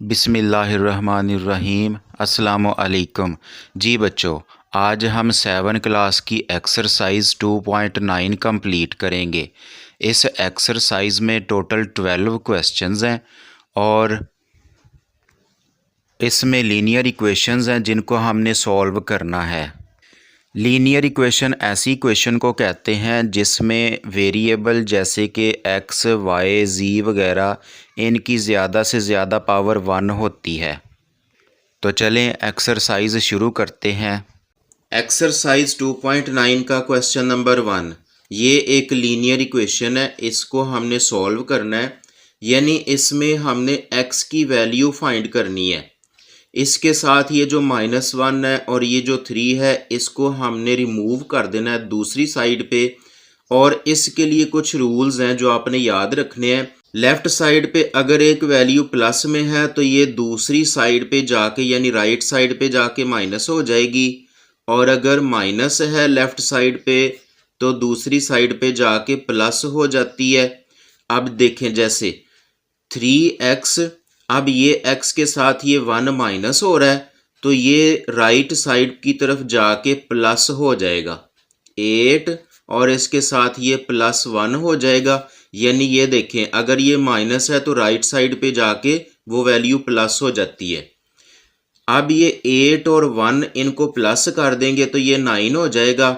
बिस्मिल्लाहिर्रहमानिर्रहीम अस्सलामु अलैकुम। जी बच्चों, आज हम 7 क्लास की एक्सरसाइज 2.9 कंप्लीट करेंगे। इस एक्सरसाइज में टोटल 12 क्वेश्चंस हैं और इसमें लीनियर इक्वेशंस हैं जिनको हमने सॉल्व करना है। लीनियर इक्वेशन ऐसी इक्वेशन को कहते हैं जिसमें वेरिएबल जैसे कि एक्स, वाई, जी वगैरह इनकी ज़्यादा से ज़्यादा पावर 1 होती है। तो चलें एक्सरसाइज शुरू करते हैं। एक्सरसाइज 2.9 का क्वेश्चन नंबर 1, ये एक लीनियर इक्वेशन है, इसको हमने सॉल्व करना है। यानी इसमें हमने x की वैल्यू फाइंड करनी है। इसके साथ ये जो -1 है और ये जो 3 है इसको हमने रिमूव कर देना है दूसरी साइड पे। और इसके लिए कुछ रूल्स हैं जो आपने याद रखने हैं। लेफ़्ट साइड पे अगर एक वैल्यू प्लस में है तो ये दूसरी साइड पे जाके यानी राइट साइड पे जाके माइनस हो जाएगी, और अगर माइनस है लेफ़्ट साइड पे तो दूसरी साइड पे जाके प्लस हो जाती है। अब देखें जैसे 3x, अब ये x के साथ ये 1 माइनस हो रहा है तो ये राइट साइड की तरफ जाके प्लस हो जाएगा 8, और इसके साथ ये +1 हो जाएगा। यानी ये देखें अगर ये माइनस है तो राइट साइड पे जाके वो वैल्यू प्लस हो जाती है। अब ये 8 और 1 इनको प्लस कर देंगे तो ये 9 हो जाएगा।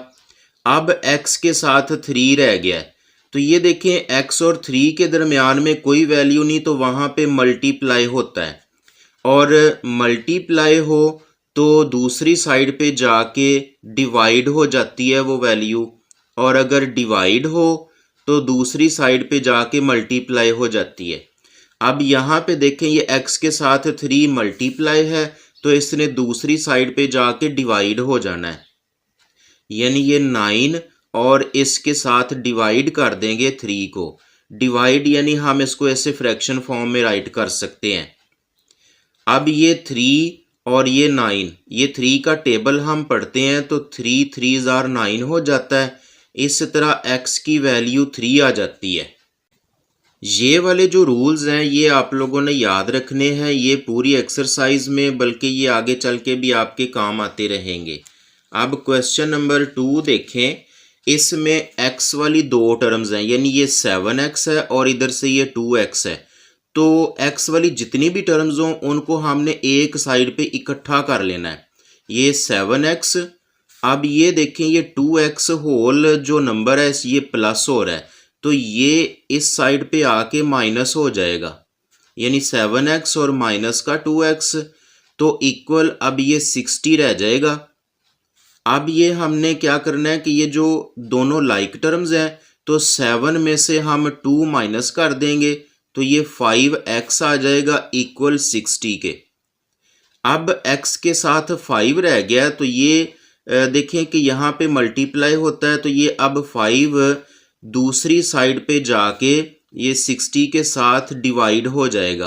अब x के साथ 3 रह गया है तो ये देखें x और 3 के दरमियान में कोई वैल्यू नहीं तो वहाँ पे मल्टीप्लाई होता है, और मल्टीप्लाई हो तो दूसरी साइड पे जाके डिवाइड हो जाती है वो वैल्यू, और अगर डिवाइड हो तो दूसरी साइड पे जाके मल्टीप्लाई हो जाती है। अब यहाँ पे देखें ये x के साथ 3 मल्टीप्लाई है तो इसने दूसरी साइड पे जाके डिवाइड हो जाना है। यानी ये 9 और इसके साथ डिवाइड कर देंगे 3 को। डिवाइड यानी हम इसको ऐसे फ्रैक्शन फॉर्म में राइट कर सकते हैं। अब ये 3 और ये 9, ये 3 का टेबल हम पढ़ते हैं तो 3 3s are 9 हो जाता है। इस तरह x की वैल्यू 3 आ जाती है। ये वाले जो रूल्स हैं ये आप लोगों ने याद रखने हैं, ये पूरी एक्सरसाइज में, बल्कि ये आगे चल के भी आपके काम आते रहेंगे। अब क्वेश्चन नंबर 2 देखें, इसमें x वाली 2 टर्म्स हैं, यानी ये 7x है और इधर से ये 2x है। तो x वाली जितनी भी टर्म्स हों उनको हमने एक साइड पे इकट्ठा कर लेना है। ये 7x, अब ये देखें ये 2x होल जो नंबर है ये प्लस हो रहा है तो ये इस साइड पे आके माइनस हो जाएगा। यानी 7x और माइनस का 2x तो इक्वल, अब ये 60 रह जाएगा। अब ये हमने क्या करना है कि ये जो दोनों लाइक टर्म्स हैं तो 7 में से हम 2 माइनस कर देंगे तो ये 5x आ जाएगा इक्वल 60 के। अब x के साथ 5 रह गया तो ये देखें कि यहाँ पे मल्टीप्लाई होता है तो ये अब 5 दूसरी साइड पे जाके ये 60 के साथ डिवाइड हो जाएगा।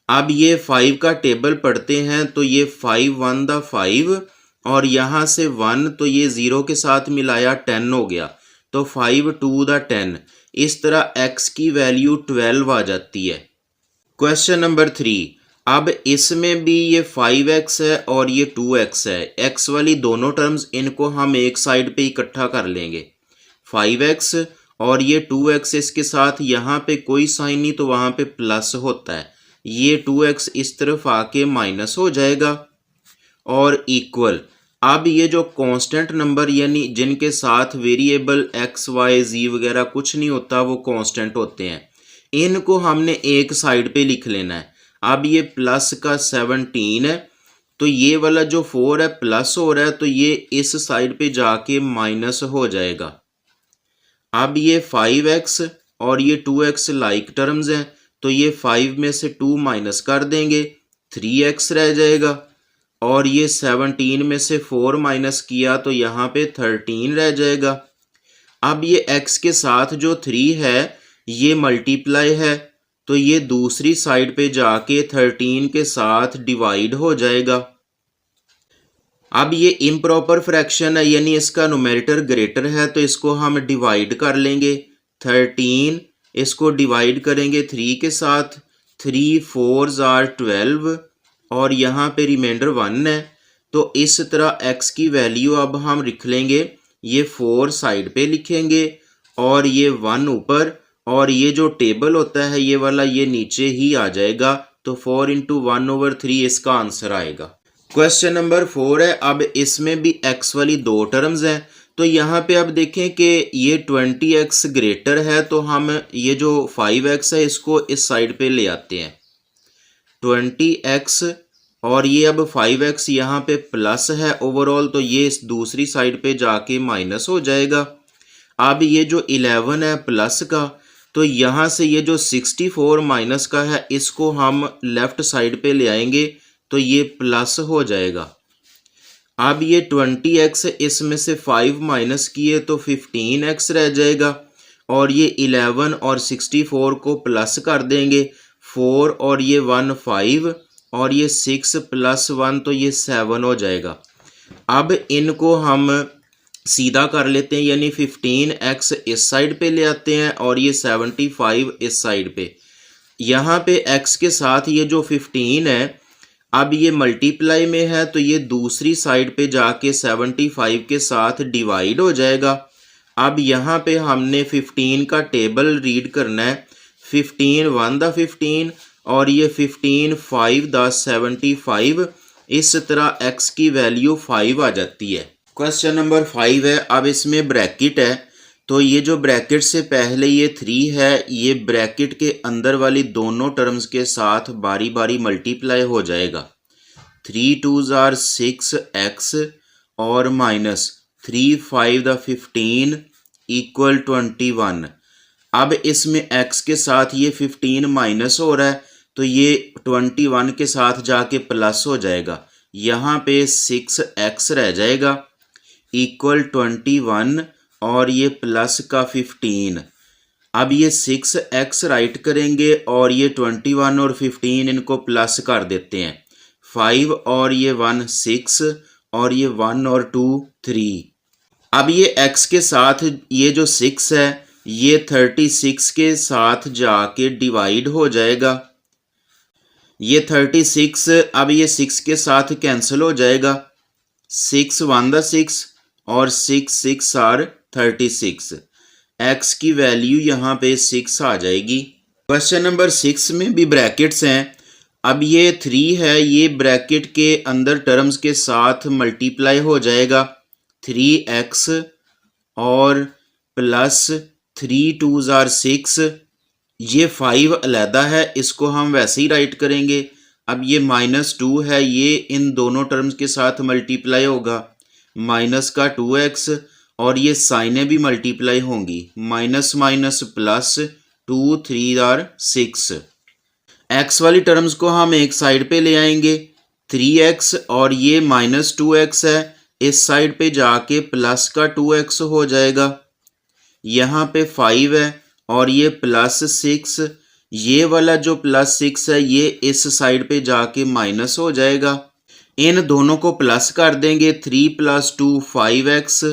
अब ये 5 का टेबल पढ़ते हैं तो ये 5 1 दा 5 और यहाँ से 1 तो ये 0 के साथ मिलाया 10 हो गया तो 5 2 दा 10। इस तरह x की वैल्यू 12 आ जाती है। क्वेश्चन नंबर 3, अब इसमें भी ये 5x है और ये 2x है। x वाली दोनों टर्म्स इनको हम एक साइड पे इकट्ठा कर लेंगे। 5x और ये 2x, इसके साथ यहाँ पे कोई साइन नहीं तो वहाँ पे प्लस होता है। ये 2x इस तरफ आके माइनस हो जाएगा और इक्वल। अब ये जो कांस्टेंट नंबर यानी जिनके साथ वेरिएबल x, y, z वगैरह कुछ नहीं होता वो कांस्टेंट होते हैं, इनको हमने एक साइड पे लिख लेना है। अब ये प्लस का 17 है तो ये वाला जो 4 है प्लस हो रहा है तो ये इस साइड पे जाके माइनस हो जाएगा। अब ये 5x और ये 2x लाइक टर्म्स हैं तो ये 5 में से 2 माइनस कर देंगे 3x रह जाएगा, और ये 17 में से 4 माइनस किया तो यहाँ पे 13 रह जाएगा। अब ये x के साथ जो 3 है ये मल्टीप्लाई है तो ये दूसरी साइड पे जाके 13 के साथ डिवाइड हो जाएगा। अब ये इम्प्रॉपर फ्रैक्शन है यानी इसका न्यूमरेटर ग्रेटर है तो इसको हम डिवाइड कर लेंगे। 13 इसको डिवाइड करेंगे 3 के साथ, 3 4s आर 12 और यहाँ पे रिमाइंडर 1 है। तो इस तरह x की वैल्यू अब हम लिख लेंगे, ये 4 साइड पे लिखेंगे और ये 1 ऊपर, और ये जो टेबल होता है ये वाला ये नीचे ही आ जाएगा। तो 4 इंटू 1/3 इसका आंसर आएगा। क्वेश्चन नंबर 4 है। अब इसमें भी x वाली दो टर्म्स हैं। तो यहाँ पे अब देखें कि ये 20x ग्रेटर है, तो हम ये जो 5x है इसको इस साइड पे ले आते हैं 20x, और ये अब 5x यहाँ पे प्लस है ओवरऑल, तो ये इस दूसरी साइड पे जाके माइनस हो जाएगा। अब ये जो 11 है प्लस का, तो यहाँ से ये जो 64 माइनस का है इसको हम लेफ्ट साइड पे ले आएंगे, तो ये प्लस हो जाएगा। अब ये 20x इसमें से 5 माइनस किए तो 15x रह जाएगा, और ये 11 और 64 को प्लस कर देंगे, 4 और ये 1 5, और ये 6 प्लस 1 तो ये 7 हो जाएगा। अब इनको हम सीधा कर लेते हैं, यानी 15x इस साइड पे ले आते हैं और ये 75 इस साइड पे। यहाँ पे x के साथ ये जो 15 है अब ये मल्टीप्लाई में है, तो ये दूसरी साइड पे जाके 75 के साथ डिवाइड हो जाएगा। अब यहाँ पे हमने 15 का टेबल रीड करना है, 15 1 द 15 और ये 15 5 द 75। इस तरह x की वैल्यू 5 आ जाती है। क्वेश्चन नंबर 5 है। अब इसमें ब्रैकेट है, तो ये जो ब्रैकेट से पहले ये 3 है, ये ब्रैकेट के अंदर वाली दोनों टर्म्स के साथ बारी बारी मल्टीप्लाई हो जाएगा। 3 2s आर 6x और माइनस 3 5 द 15 इक्वल 21। अब इसमें x के साथ ये 15 माइनस हो रहा है, तो ये 21 के साथ जाके प्लस हो जाएगा। यहाँ पे 6x रह जाएगा इक्वल 21 और ये प्लस का 15। अब ये 6x राइट करेंगे और ये 21 और 15 इनको प्लस कर देते हैं। 5 और ये 1 6 और ये 1 और 2 3। अब ये x के साथ ये जो 6 है ये 36 के साथ जाके डिवाइड हो जाएगा। ये 36 अब ये 6 के साथ कैंसिल हो जाएगा। 6 1 द 6 और 6 6 आर 36। x की वैल्यू यहाँ पे 6 आ जाएगी। क्वेश्चन नंबर 6 में भी ब्रैकेट्स हैं। अब ये 3 है, ये ब्रैकेट के अंदर टर्म्स के साथ मल्टीप्लाई हो जाएगा। 3x और प्लस 3 2s आर 6। ये 5 अलहदा है, इसको हम वैसे ही राइट करेंगे। अब ये -2 है, ये इन दोनों टर्म्स के साथ मल्टीप्लाई होगा। माइनस का 2x और ये साइनें भी मल्टीप्लाई होंगी। Minus minus plus 2 3 are 6। x वाली टर्म्स को हम एक साइड पे ले आएंगे। 3x और ये -2x है, इस साइड पे जाके प्लस का 2x हो जाएगा। यहाँ पे 5 है और ये प्लस 6, ये वाला जो प्लस 6 है ये इस साइड पे जाके माइनस हो जाएगा। इन दोनों को प्लस कर देंगे। 3 + 2 5x।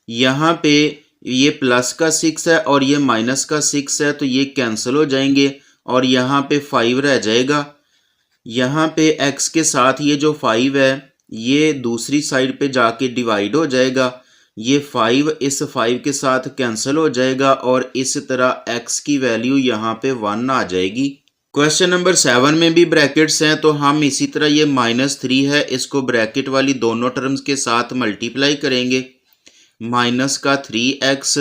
यहाँ पे ये प्लस का 6 है और ये माइनस का 6 है, तो ये कैंसिल हो जाएंगे और यहाँ पे 5 रह जाएगा। यहाँ पे x के साथ ये जो 5 है ये दूसरी साइड पे जाके डिवाइड हो जाएगा। ये 5 इस 5 के साथ कैंसिल हो जाएगा और इस तरह x की वैल्यू यहाँ पे 1 आ जाएगी। क्वेश्चन नंबर 7 में भी ब्रैकेट्स हैं, तो हम इसी तरह ये -3 है, इसको ब्रैकेट वाली दोनों टर्म्स के साथ मल्टीप्लाई करेंगे। माइनस का 3x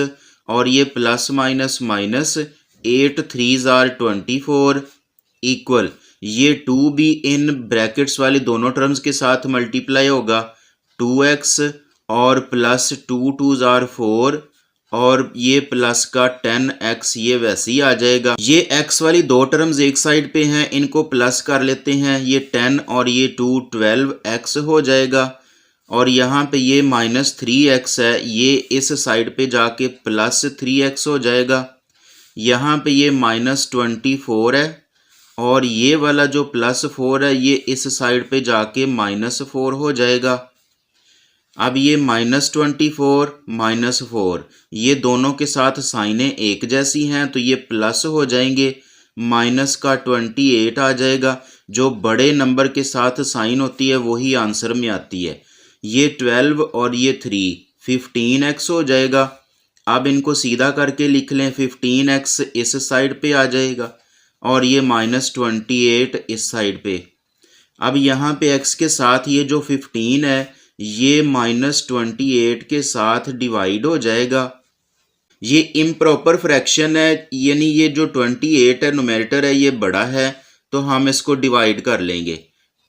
और ये plus minus minus 8 3s are 24 equal ये 2 भी इन ब्रैकेट्स वाले दोनों टर्म्स के साथ मल्टीप्लाई होगा। 2x और प्लस 2 2s आर 4 और ये प्लस का 10x ये वैसे ही आ जाएगा। ये x वाली दो टर्म्स एक साइड पे हैं, इनको प्लस कर लेते हैं। ये 10 और ये 2 12x हो जाएगा और यहाँ पे ये -3x है, ये इस साइड पे जाके प्लस 3x हो जाएगा। यहाँ पे ये -24 है और ये वाला जो +4 है ये इस साइड पे जाके -4 हो जाएगा। अब ये -24 -4 ये दोनों के साथ साइनें एक जैसी हैं, तो ये प्लस हो जाएंगे। माइनस का 28 आ जाएगा। जो बड़े नंबर के साथ साइन होती है वही आंसर में आती है। ये 12 और ये 3 15x हो जाएगा। अब इनको सीधा करके लिख लें, 15x इस साइड पे आ जाएगा और ये -28 इस साइड पे। अब यहाँ पे x के साथ ये जो 15 है ये -28 के साथ डिवाइड हो जाएगा। ये इम्प्रॉपर फ्रैक्शन है, यानी ये जो 28 है नुमेरेटर है ये बड़ा है, तो हम इसको डिवाइड कर लेंगे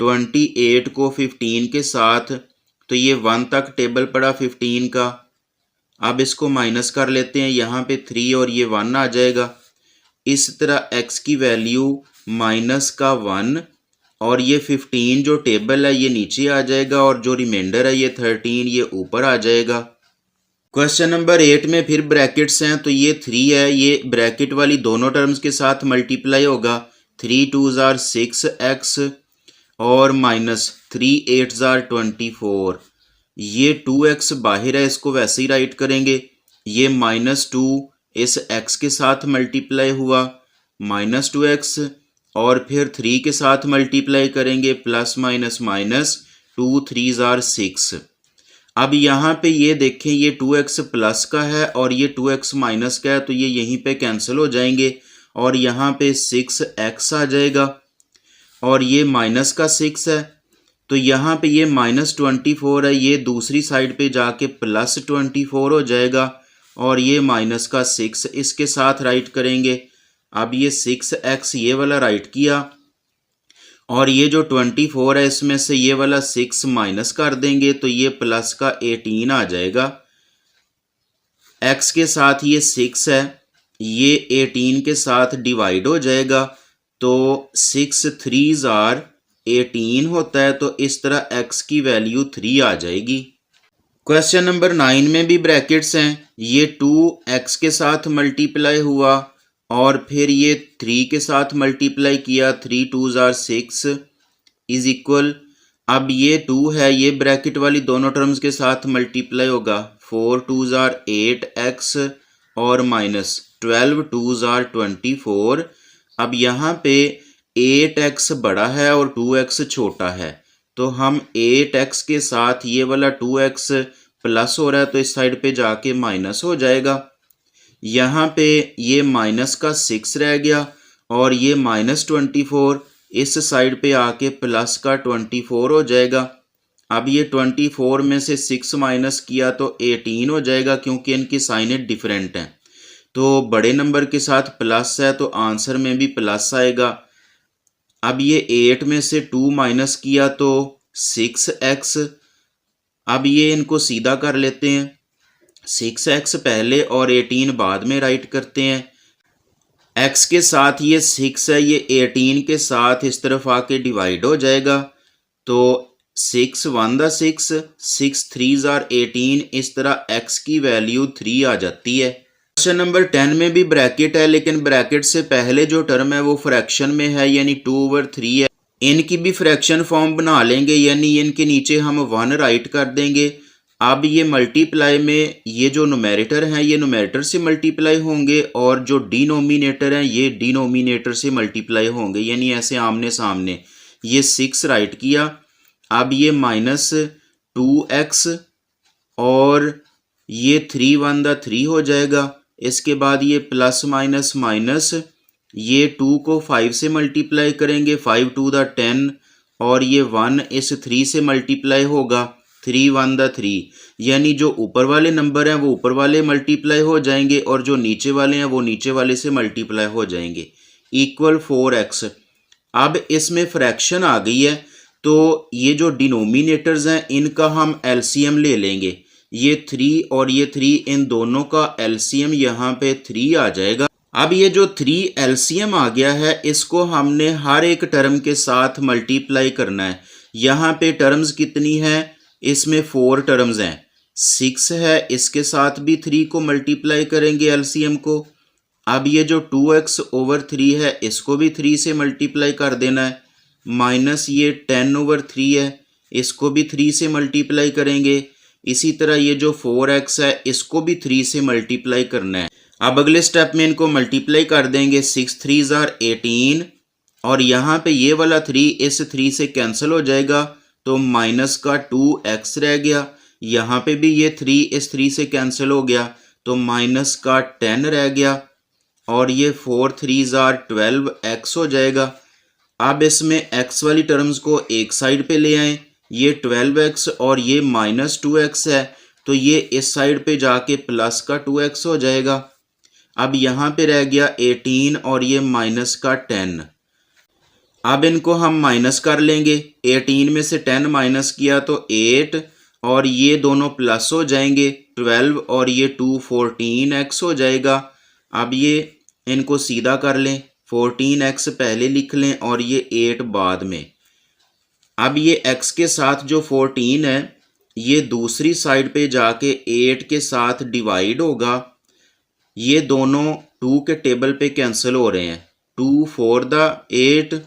28 को 15 के साथ, तो ये 1 तक टेबल पड़ा 15 का। अब इसको माइनस कर लेते हैं, यहाँ पे 3 और ये 1 आ जाएगा। इस तरह x की वैल्यू माइनस का 1 और ये 15 जो टेबल है ये नीचे आ जाएगा और जो रिमाइंडर है ये 13 ये ऊपर आ जाएगा। क्वेश्चन नंबर 8 में फिर ब्रैकेट्स हैं, तो ये 3 है, ये ब्रैकेट वाली दोनों टर्म्स के साथ मल्टीप्लाई होगा। 3 2s are 6x और -3 8s are 24। ये 2x बाहर है, इसको वैसे ही राइट करेंगे। ये -2 इस x के साथ मल्टीप्लाई हुआ -2x और फिर 3 के साथ मल्टीप्लाई करेंगे plus minus minus 2 3s are 6। अब यहाँ पे ये देखें ये 2x प्लस का है और ये 2x माइनस का है, तो ये यहीं पे कैंसिल हो जाएंगे और यहाँ पे 6x आ जाएगा और ये माइनस का 6 है, तो यहाँ पे ये -24 है, ये दूसरी साइड पे जाके +24 हो जाएगा और ये माइनस का 6 इसके साथ राइट करेंगे। अब ये 6x ये वाला राइट किया और ये जो 24 है इसमें से ये वाला 6 माइनस कर देंगे, तो ये प्लस का 18 आ जाएगा। x के साथ ये 6 है, ये 18 के साथ डिवाइड हो जाएगा, तो 6 3s are 18 होता है, तो इस तरह x की वैल्यू 3 आ जाएगी। क्वेश्चन नंबर 9 में भी ब्रैकेट्स हैं, ये 2x के साथ मल्टीप्लाई हुआ और फिर ये 3 के साथ मल्टीप्लाई किया, 3 2s are 6 इज इक्वल। अब ये 2 है, ये ब्रैकेट वाली दोनों टर्म्स के साथ मल्टीप्लाई होगा, 4 2s are 8x और -12 2s are 24। अब यहाँ पे 8x बड़ा है और 2x छोटा है, तो हम 8x के साथ ये वाला 2x प्लस हो रहा है तो इस साइड पे जाके माइनस हो जाएगा। यहाँ पे ये माइनस का 6 रह गया और ये -24 इस साइड पे आके प्लस का 24 हो जाएगा। अब ये 24 में से 6 माइनस किया तो 18 हो जाएगा, क्योंकि इनकी साइनें डिफरेंट हैं, तो बड़े नंबर के साथ प्लस है तो आंसर में भी प्लस आएगा। अब ये 8 में से 2 माइनस किया तो 6x। अब ये इनको सीधा कर लेते हैं, 6x पहले और 18 बाद में राइट करते हैं। x के साथ ये 6 है, ये 18 के साथ इस तरफ आके डिवाइड हो जाएगा, तो 6 1 दा 6 6 3s are 18, इस तरह x की वैल्यू 3 आ जाती है। क्वेश्चन नंबर 10 में भी ब्रैकेट है, लेकिन ब्रैकेट से पहले जो टर्म है वो फ्रैक्शन में है, यानी 2/3 है। इनकी भी फ्रैक्शन फॉर्म बना लेंगे, यानी इनके नीचे हम 1 राइट कर देंगे। अब ये मल्टीप्लाई में ये जो नुमेरेटर हैं ये नुमेरेटर से मल्टीप्लाई होंगे और जो डिनोमिनेटर हैं ये डिनोमिनेटर से मल्टीप्लाई होंगे, यानी ऐसे आमने सामने। ये 6 राइट किया, अब ये -2x और ये 3 1 दा 3 हो जाएगा। इसके बाद ये प्लस माइनस माइनस, ये 2 को 5 से मल्टीप्लाई करेंगे, 5 2 दा 10 और ये 1 इस 3 से मल्टीप्लाई होगा, 3 1 दा 3, यानी जो ऊपर वाले नंबर हैं वो ऊपर वाले मल्टीप्लाई हो जाएंगे और जो नीचे वाले हैं वो नीचे वाले से मल्टीप्लाई हो जाएंगे, इक्वल 4x। अब इसमें फ्रैक्शन आ गई है, तो ये जो डिनोमिनेटर्स हैं इनका हम एलसीएम ले लेंगे। ये 3 और ये 3, इन दोनों का एलसीएम यहाँ पे 3 आ जाएगा। अब ये जो 3 एलसीएम आ गया है इसको हमने हर एक टर्म के साथ मल्टीप्लाई करना है। यहाँ पे टर्म्स कितनी है, इसमें 4 टर्म्स हैं, 6 है, इसके साथ भी 3 को मल्टीप्लाई करेंगे एलसीएम को। अब ये जो 2x/3 है इसको भी 3 से मल्टीप्लाई कर देना है, माइनस ये 10/3 है, इसको भी 3 से मल्टीप्लाई करेंगे। इसी तरह ये जो 4x है इसको भी 3 से मल्टीप्लाई करना है। अब अगले स्टेप में इनको मल्टीप्लाई कर देंगे, 6 3 ज़ार 18 और यहाँ पे ये वाला 3 इस 3 से कैंसिल हो जाएगा तो माइनस का 2x रह गया। यहाँ पे भी ये 3 इस 3 से कैंसिल हो गया तो माइनस का 10 रह गया और ये 4 3 ज़ार 12x हो जाएगा। अब इसमें x वाली टर्म्स को एक साइड पे ले आएँ, ये 12x और ये माइनस 2x है तो ये इस साइड पे जाके प्लस का 2x हो जाएगा। अब यहाँ पे रह गया 18 और ये माइनस का 10। अब इनको हम माइनस कर लेंगे, 18 में से 10 माइनस किया तो 8 और ये दोनों प्लस हो जाएंगे 12 और ये 2 14x हो जाएगा। अब ये इनको सीधा कर लें, 14x पहले लिख लें और ये 8 बाद में। अब ये x के साथ जो 14 है ये दूसरी साइड पे जाके 8 के साथ डिवाइड होगा। ये दोनों 2 के टेबल पे कैंसिल हो रहे हैं, 2 4 द 8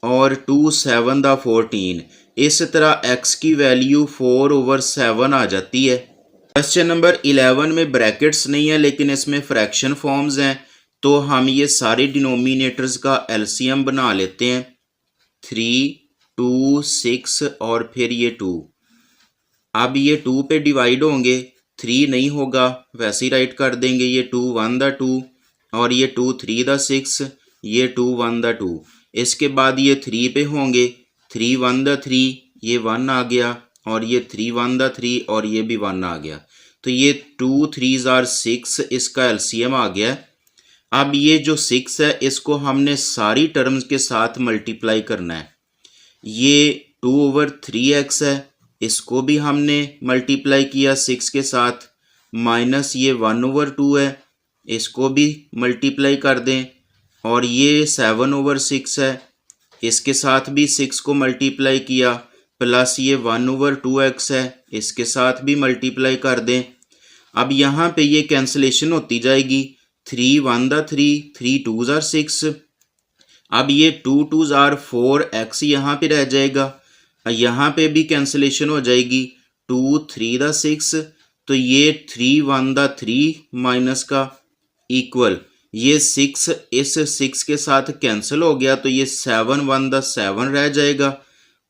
और 2 7 द 14। इस तरह x की वैल्यू 4/7 आ जाती है। क्वेश्चन नंबर 11 में ब्रैकेट्स नहीं है लेकिन इसमें फ्रैक्शन फॉर्म्स हैं तो हम ये सारे डिनोमिनेटर्स का एलसीएम बना लेते हैं, 3 2 6 और फिर ये 2। अब ये 2 पे डिवाइड होंगे, 3 नहीं होगा वैसे ही राइट कर देंगे, ये 2 1 द 2 और ये 2 3 द 6, ये 2 1 द 2। इसके बाद ये 3 पे होंगे, 3 1 द 3, ये 1 आ गया और ये 3 1 द 3 और ये भी 1 आ गया तो ये 2 3 ज़ार 6 इसका एलसीएम आ गया। अब ये जो 6 है इसको हमने सारी टर्म्स के साथ मल्टीप्लाई करना है। ये 2/3x है, इसको भी हमने मल्टीप्लाई किया 6 के साथ, माइनस ये 1/2 है, इसको भी मल्टीप्लाई कर दें और ये 7/6 है, इसके साथ भी 6 को मल्टीप्लाई किया, प्लस ये 1/2x है, इसके साथ भी मल्टीप्लाई कर दें। अब यहाँ पे ये कैंसिलेशन होती जाएगी, 3 1 द 3, 3 2 ज़ार 6। अब ये 2 2 ज़ार 4x यहाँ पे रह जाएगा, यहाँ पे भी कैंसिलेशन हो जाएगी, 2 3 द 6 तो ये 3 1 द 3 माइनस का इक्वल ये 6 इस 6 के साथ कैंसिल हो गया तो ये 7 1 द 7 रह जाएगा,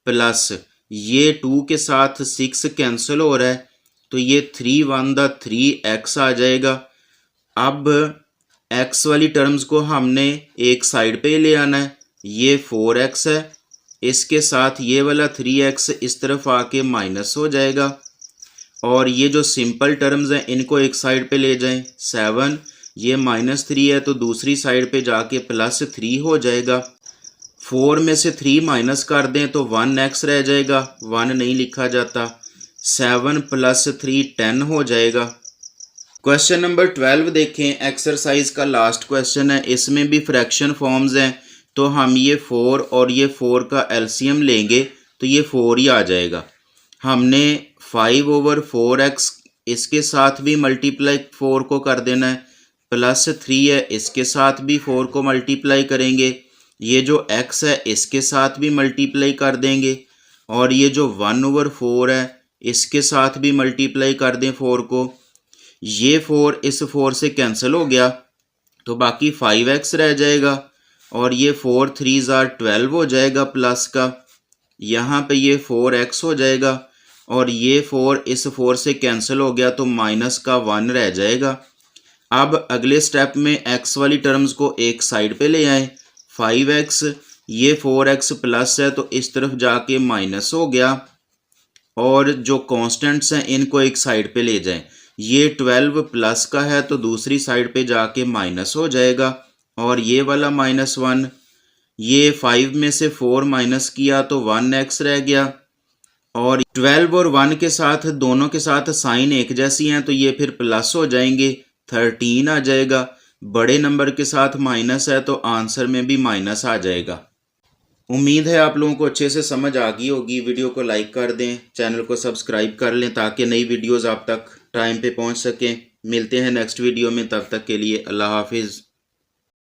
प्लस ये 2 के साथ 6 कैंसिल हो रहा है तो ये 3 1 द 3x आ जाएगा। अब x वाली टर्म्स को हमने एक साइड पे ले आना है, ये 4x है, इसके साथ ये वाला 3x इस तरफ आके माइनस हो जाएगा और ये जो सिंपल टर्म्स हैं इनको एक साइड पे ले जाएं, 7 ये -3 है तो दूसरी साइड पे जाके +3 हो जाएगा। 4 में से 3 माइनस कर दें तो 1x रह जाएगा, 1 नहीं लिखा जाता, 7 + 3 10 हो जाएगा। क्वेश्चन नंबर 12 देखें, एक्सरसाइज का लास्ट क्वेश्चन है, इसमें भी फ्रैक्शन फॉर्म्स हैं तो हम ये 4 और ये 4 का एलसीएम लेंगे तो ये 4 ही आ जाएगा। हमने 5/4x इसके साथ भी मल्टीप्लाई 4 को कर देना है, +3 है इसके साथ भी 4 को मल्टीप्लाई करेंगे, ये जो x है इसके साथ भी मल्टीप्लाई कर देंगे और ये जो 1/4 है इसके साथ भी मल्टीप्लाई कर दें 4 को। ये 4 इस 4 से कैंसिल हो गया तो बाकी 5x रह जाएगा और ये 4 3 ज़ार 12 हो जाएगा प्लस का, यहाँ पे ये 4x हो जाएगा और ये 4 इस 4 से कैंसिल हो गया तो माइनस का 1 रह जाएगा। अब अगले स्टेप में x वाली टर्म्स को एक साइड पे ले आएँ, 5x ये 4x प्लस है तो इस तरफ जाके माइनस हो गया और जो कांस्टेंट्स हैं इनको एक साइड पे ले जाएं, ये 12 प्लस का है तो दूसरी साइड पे जाके माइनस हो जाएगा और ये वाला -1, ये 5 में से 4 माइनस किया तो 1x रह गया और 12 और 1 के साथ दोनों के साथ साइन एक जैसी हैं तो ये फिर प्लस हो जाएंगे, 13 आ जाएगा। बड़े नंबर के साथ माइनस है तो आंसर में भी माइनस आ जाएगा। उम्मीद है आप लोगों को अच्छे से समझ आ गई होगी। वीडियो को लाइक कर दें, चैनल को सब्सक्राइब कर लें ताकि नई वीडियोस आप तक टाइम पे पहुंच सकें। मिलते हैं नेक्स्ट वीडियो में, तब तक के लिए अल्लाह हाफिज़।